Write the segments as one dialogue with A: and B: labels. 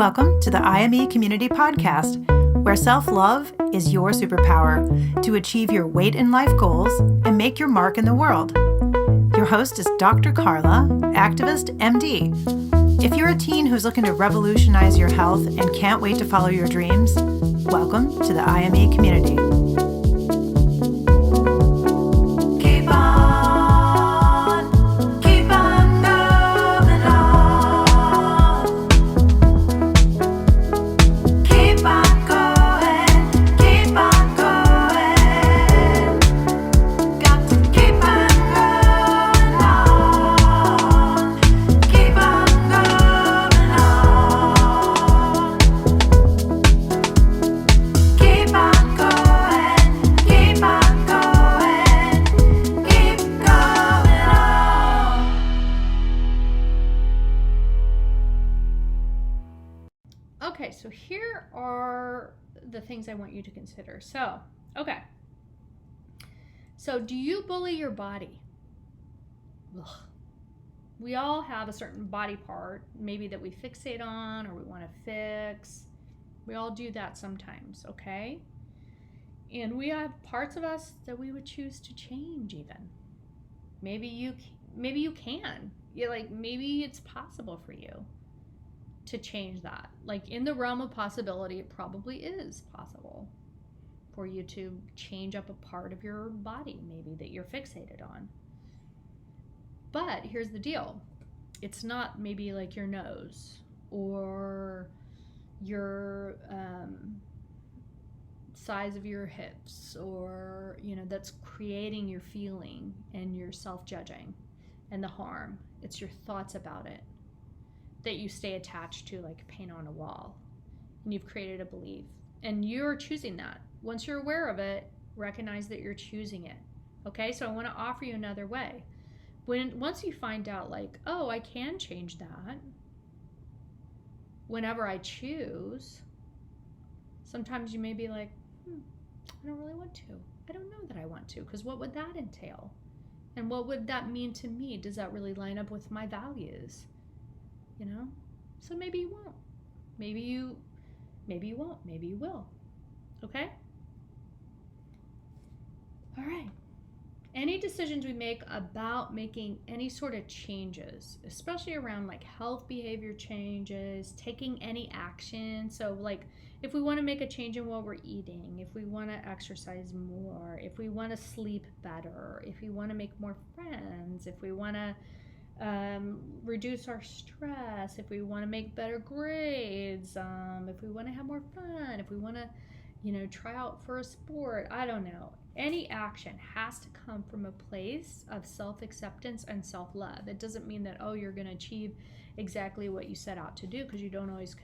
A: Welcome to the IME Community Podcast, where self-love is your superpower to achieve your weight and life goals and make your mark in the world. Your host is Dr. Karla, activist, MD. If you're a teen who's looking to revolutionize your health and can't wait to follow your dreams, welcome to the IME Community.
B: Okay, so here are the things I want you to consider. So do you bully your body? Ugh. We all have a certain body part, maybe that we fixate on or we want to fix. We all do that sometimes, okay? And we have parts of us that we would choose to change even. Maybe you can. Maybe it's possible for you to change that. Like, in the realm of possibility, it probably is possible for you to change up a part of your body maybe that you're fixated on. But here's the deal. It's not maybe like your nose or your size of your hips, or that's creating your feeling and your self-judging and the harm. It's your thoughts about it that you stay attached to, like paint on a wall, and you've created a belief and you're choosing that. Once you're aware of it, recognize that you're choosing it. Okay, so I want to offer you another way. Once you find out, like, oh, I can change that whenever I choose, sometimes you may be like, I don't really want to. I don't know that I want to, because what would that entail? And what would that mean to me? Does that really line up with my values? So maybe you won't. Maybe you won't. Maybe you will. Okay? All right. Any decisions we make about making any sort of changes, especially around like health behavior changes, taking any action. So like if we want to make a change in what we're eating, if we want to exercise more, if we want to sleep better, if we want to make more friends, if we want to reduce our stress, if we want to make better grades, if we want to have more fun, if we want to try out for a sport, I don't know. Any action has to come from a place of self-acceptance and self-love. It doesn't mean that, you're going to achieve exactly what you set out to do, because you don't always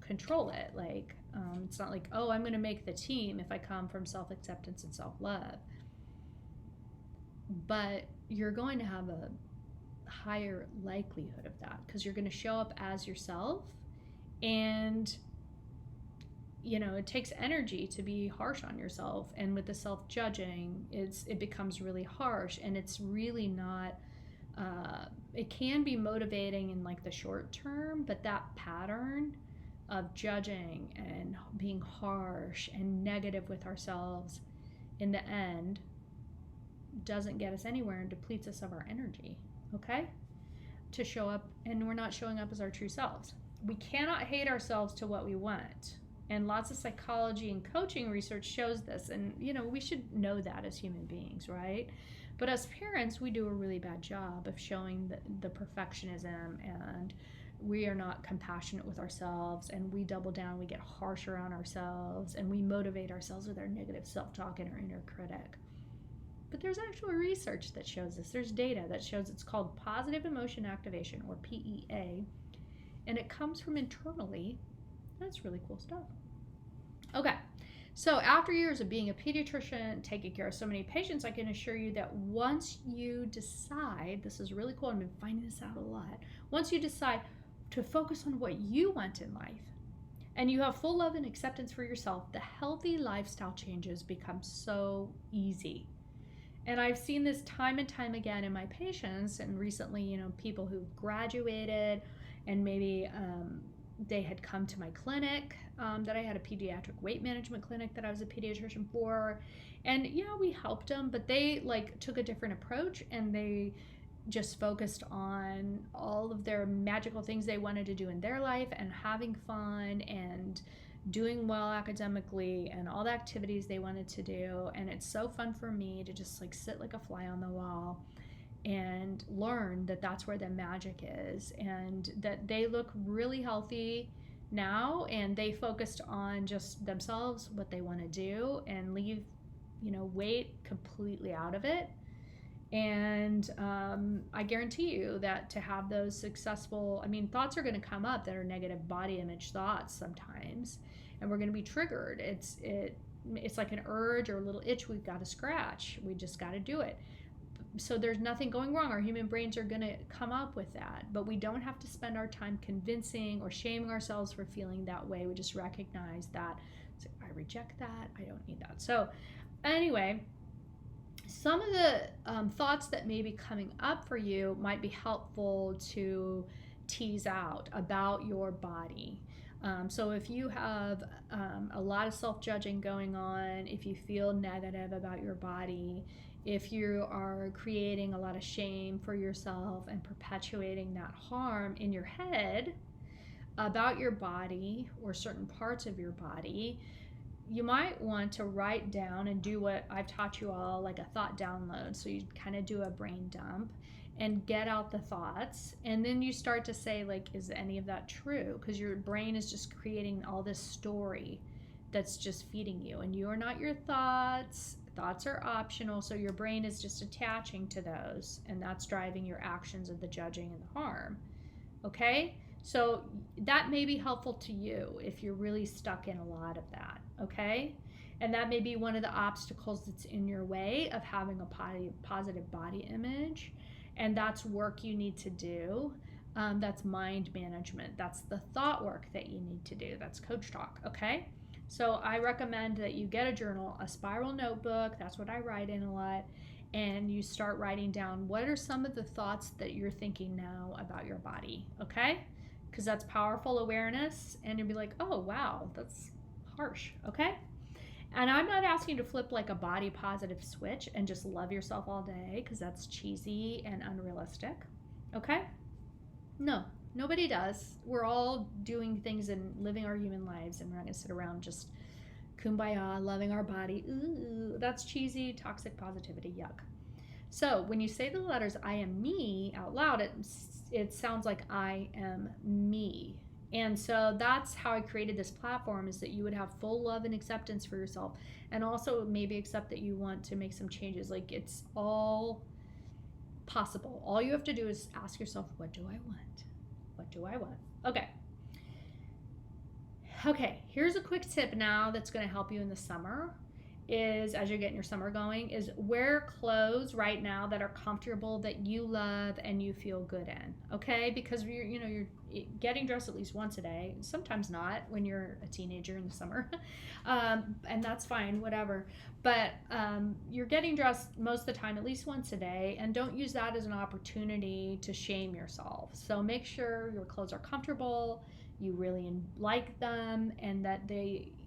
B: control it. Like, it's not like, I'm going to make the team if I come from self-acceptance and self-love. But you're going to have a higher likelihood of that, because you're going to show up as yourself, and it takes energy to be harsh on yourself, and with the self-judging it becomes really harsh, and it's really not it can be motivating in like the short term, but that pattern of judging and being harsh and negative with ourselves in the end doesn't get us anywhere and depletes us of our energy. Okay? To show up, and we're not showing up as our true selves. We cannot hate ourselves to what we want. And lots of psychology and coaching research shows this. And, we should know that as human beings, right? But as parents, we do a really bad job of showing the perfectionism, and we are not compassionate with ourselves, and we double down, we get harsher on ourselves, and we motivate ourselves with our negative self-talk and our inner critic. But there's actual research that shows this. There's data that shows it's called positive emotion activation, or PEA, and it comes from internally. That's really cool stuff. Okay, so after years of being a pediatrician, taking care of so many patients, I can assure you that once you decide, this is really cool, I've been finding this out a lot, once you decide to focus on what you want in life, and you have full love and acceptance for yourself, the healthy lifestyle changes become so easy. And I've seen this time and time again in my patients, and recently, people who've graduated and maybe they had come to my clinic, that I had a pediatric weight management clinic that I was a pediatrician for. And yeah, we helped them, but they like took a different approach, and they just focused on all of their magical things they wanted to do in their life, and having fun and doing well academically and all the activities they wanted to do. And it's so fun for me to just like sit like a fly on the wall and learn that that's where the magic is, and that they look really healthy now, and they focused on just themselves, what they want to do, and leave, weight completely out of it. And I guarantee you that to have those successful, thoughts are going to come up that are negative body image thoughts sometimes, and we're going to be triggered. It's like an urge or a little itch we've got to scratch. We just got to do it. So there's nothing going wrong. Our human brains are going to come up with that, but we don't have to spend our time convincing or shaming ourselves for feeling that way. We just recognize that. So I reject that. I don't need that. So anyway, some of the thoughts that may be coming up for you might be helpful to tease out about your body. So if you have a lot of self-judging going on, if you feel negative about your body, if you are creating a lot of shame for yourself and perpetuating that harm in your head about your body or certain parts of your body, you might want to write down and do what I've taught you all, like a thought download. So you kind of do a brain dump and get out the thoughts, and then you start to say, like, is any of that true? Because your brain is just creating all this story that's just feeding you, and you are not your thoughts. Thoughts are optional, so your brain is just attaching to those, and that's driving your actions of the judging and the harm. Okay? So that may be helpful to you if you're really stuck in a lot of that, okay? And that may be one of the obstacles that's in your way of having a positive body image, and that's work you need to do. That's mind management. That's the thought work that you need to do. That's coach talk, okay? So I recommend that you get a journal, a spiral notebook. That's what I write in a lot. And you start writing down what are some of the thoughts that you're thinking now about your body, okay? Because that's powerful awareness. And you'll be like, oh, wow, that's harsh, okay? And I'm not asking you to flip like a body positive switch and just love yourself all day, because that's cheesy and unrealistic, okay? No. Nobody does. We're all doing things and living our human lives, and we're not going to sit around just kumbaya, loving our body. Ooh, that's cheesy, toxic positivity, yuck. So when you say the letters I am me out loud, it sounds like I am me. And so that's how I created this platform, is that you would have full love and acceptance for yourself, and also maybe accept that you want to make some changes. Like, it's all possible. All you have to do is ask yourself, what do I want? What do I want? Okay, here's a quick tip now that's going to help you in the summer, is as you're getting your summer going, is wear clothes right now that are comfortable, that you love and you feel good in, okay? Because you're getting dressed at least once a day, sometimes not when you're a teenager in the summer, and that's fine, whatever. But you're getting dressed most of the time at least once a day, and don't use that as an opportunity to shame yourself. So make sure your clothes are comfortable, you really like them, and that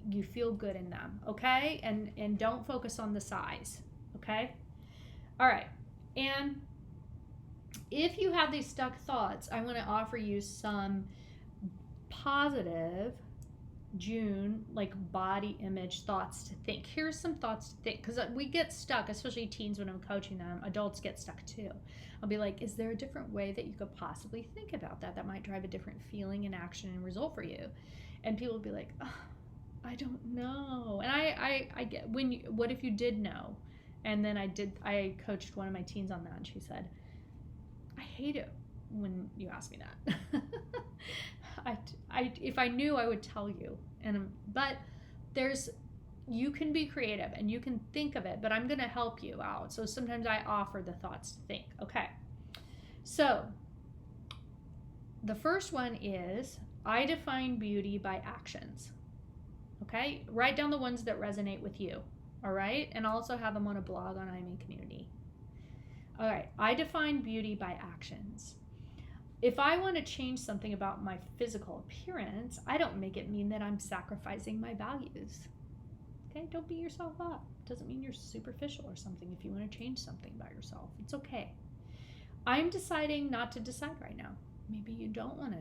B: you feel good in them, okay? And don't focus on the size, okay? All right. And if you have these stuck thoughts, I want to offer you some positive June, like, body image thoughts to think. Here's some thoughts to think, because we get stuck, especially teens when I'm coaching them. Adults get stuck too. I'll be like, is there a different way that you could possibly think about that that might drive a different feeling and action and result for you? And people will be like, oh, I don't know. And I get, what if you did know? And then I coached one of my teens on that, and she said, I hate it when you ask me that. If I knew, I would tell you. But you can be creative and you can think of it, but I'm going to help you out. So sometimes I offer the thoughts to think. Okay. So the first one is, I define beauty by actions. Okay. Write down the ones that resonate with you. All right. And also have them on a blog on I'm in Community. All right. I define beauty by actions. If I want to change something about my physical appearance, I don't make it mean that I'm sacrificing my values. Okay, don't beat yourself up. Doesn't mean you're superficial or something if you want to change something about yourself. It's okay. I'm deciding not to decide right now. Maybe you don't want to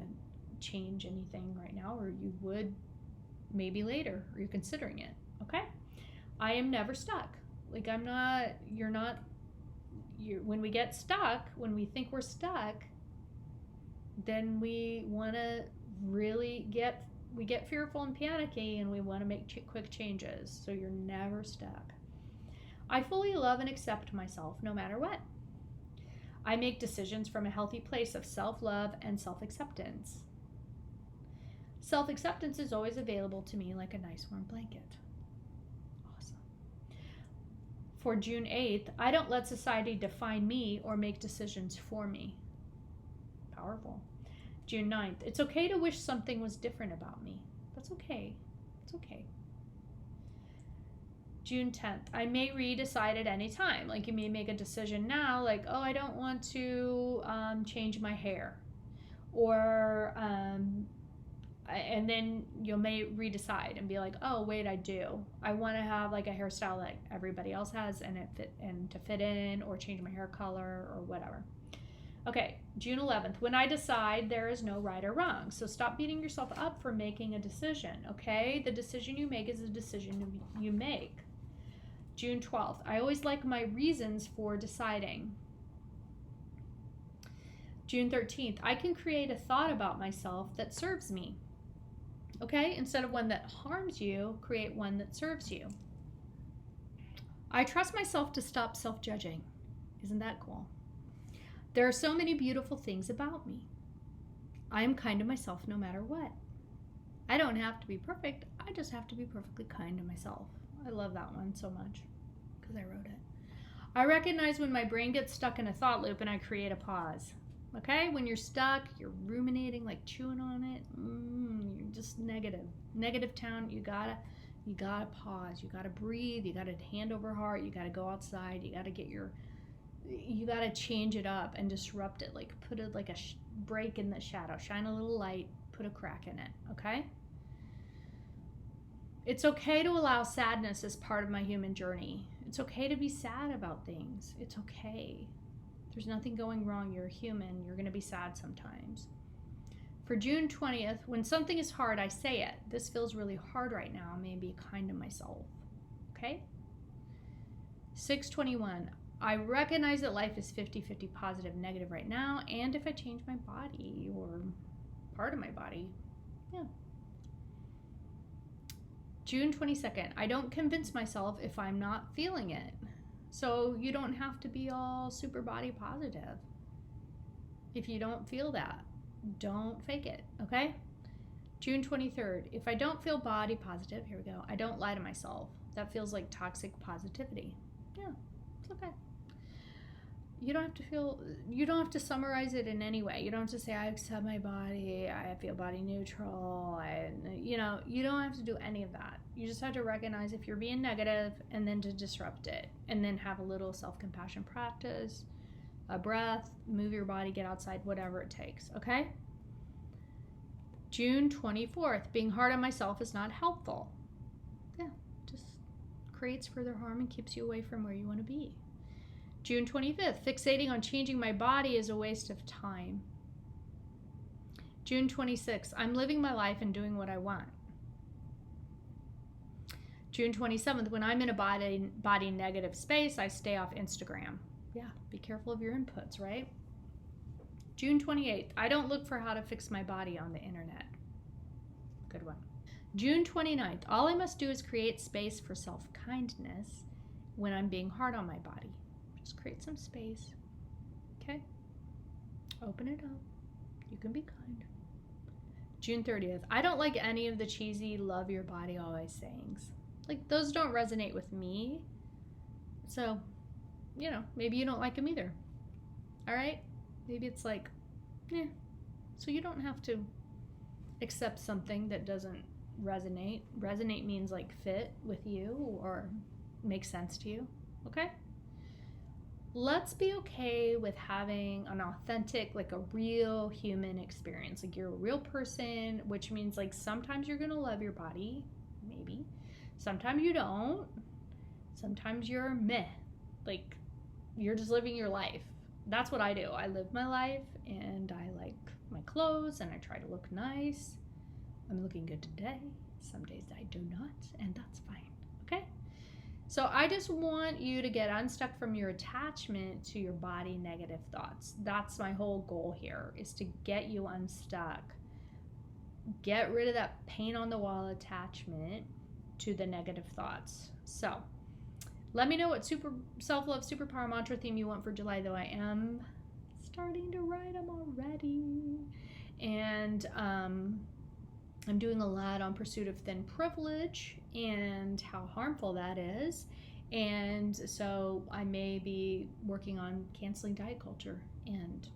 B: change anything right now, or you would maybe later, or you're considering it. Okay? I am never stuck. Like when we get stuck, when we think we're stuck, then we want to really get fearful and panicky, and we want to make quick changes. So you're never stuck. I fully love and accept myself no matter what. I make decisions from a healthy place of self-love and self-acceptance. Self-acceptance is always available to me like a nice warm blanket. Awesome. For June 8th, I don't let society define me or make decisions for me. Powerful. June 9th, it's okay to wish something was different about me. That's okay. It's okay. June 10th, I may redecide at any time. Like you may make a decision now, like, oh, I don't want to change my hair. Or, and then you may redecide and be like, oh, wait, I do. I want to have like a hairstyle like everybody else has and to fit in, or change my hair color or whatever. Okay, June 11th, when I decide, there is no right or wrong. So stop beating yourself up for making a decision, okay? The decision you make is a decision you make. June 12th, I always like my reasons for deciding. June 13th, I can create a thought about myself that serves me. Okay, instead of one that harms you, create one that serves you. I trust myself to stop self-judging. Isn't that cool? There are so many beautiful things about me. I am kind to myself no matter what. I don't have to be perfect. I just have to be perfectly kind to myself. I love that one so much because I wrote it. I recognize when my brain gets stuck in a thought loop and I create a pause. Okay? When you're stuck, you're ruminating, like chewing on it. You're just negative town. You gotta pause. You gotta breathe. You gotta hand over heart. You gotta go outside. You gotta change it up and disrupt it. Like put it like a break in the shadow. Shine a little light. Put a crack in it. Okay? It's okay to allow sadness as part of my human journey. It's okay to be sad about things. It's okay. There's nothing going wrong. You're a human. You're going to be sad sometimes. For June 20th, when something is hard, I say it. This feels really hard right now. I may be kind to myself. Okay? 6/21. I recognize that life is 50-50 positive, negative right now, and if I change my body or part of my body, yeah. June 22nd, I don't convince myself if I'm not feeling it. So you don't have to be all super body positive. If you don't feel that, don't fake it, okay? June 23rd, if I don't feel body positive, here we go, I don't lie to myself. That feels like toxic positivity. Yeah, it's okay. You don't have to summarize it in any way. You don't have to say, I accept my body, I feel body neutral, you don't have to do any of that. You just have to recognize if you're being negative and then to disrupt it. And then have a little self-compassion practice, a breath, move your body, get outside, whatever it takes, okay? June 24th, being hard on myself is not helpful. Yeah, just creates further harm and keeps you away from where you want to be. June 25th, fixating on changing my body is a waste of time. June 26th, I'm living my life and doing what I want. June 27th, when I'm in a body negative space, I stay off Instagram. Yeah, be careful of your inputs, right? June 28th, I don't look for how to fix my body on the internet. Good one. June 29th, all I must do is create space for self-kindness when I'm being hard on my body. Just create some space, okay? Open it up. You can be kind. June 30th, I don't like any of the cheesy love your body always sayings. Like, those don't resonate with me. So, maybe you don't like them either. All right? Maybe it's like, So you don't have to accept something that doesn't resonate. Resonate means, like, fit with you or make sense to you, okay? June 31st, I don't look for how to fix my body on the internet. Good one. June 32nd, all I must do is create space for self-kindness when I'm being hard on my body. Just create some space, okay? let's be okay with having an authentic, like a real human experience. Like you're a real person, which means like sometimes you're going to love your body, maybe. Sometimes you don't. Sometimes you're meh. Like you're just living your life. That's what I do. I live my life and I like my clothes and I try to look nice. I'm looking good today. Some days I do not, and that's fine. Okay? So I just want you to get unstuck from your attachment to your body negative thoughts. That's my whole goal here, is to get you unstuck. Get rid of that paint on the wall attachment to the negative thoughts. So let me know what self-love superpower mantra theme you want for July, though I am starting to write them already. And I'm doing a lot on pursuit of thin privilege and how harmful that is. And so I may be working on canceling diet culture, and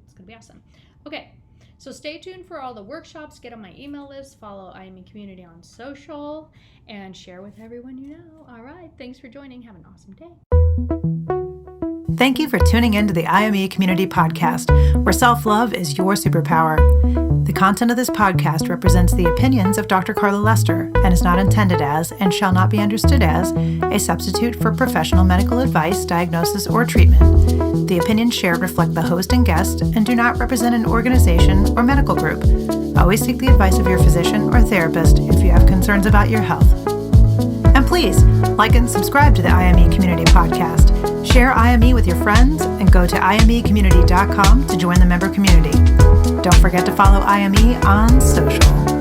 B: it's going to be awesome. Okay, so stay tuned for all the workshops. Get on my email list, follow IME Community on social, and share with everyone you know. All right, thanks for joining. Have an awesome day.
A: Thank you for tuning in to the IME Community Podcast, where self-love is your superpower. The content of this podcast represents the opinions of Dr. Karla Lester and is not intended as, and shall not be understood as, a substitute for professional medical advice, diagnosis, or treatment. The opinions shared reflect the host and guest and do not represent an organization or medical group. Always seek the advice of your physician or therapist if you have concerns about your health. And please, like and subscribe to the IME Community Podcast. Share IME with your friends and go to imecommunity.com to join the member community. Don't forget to follow IME on social.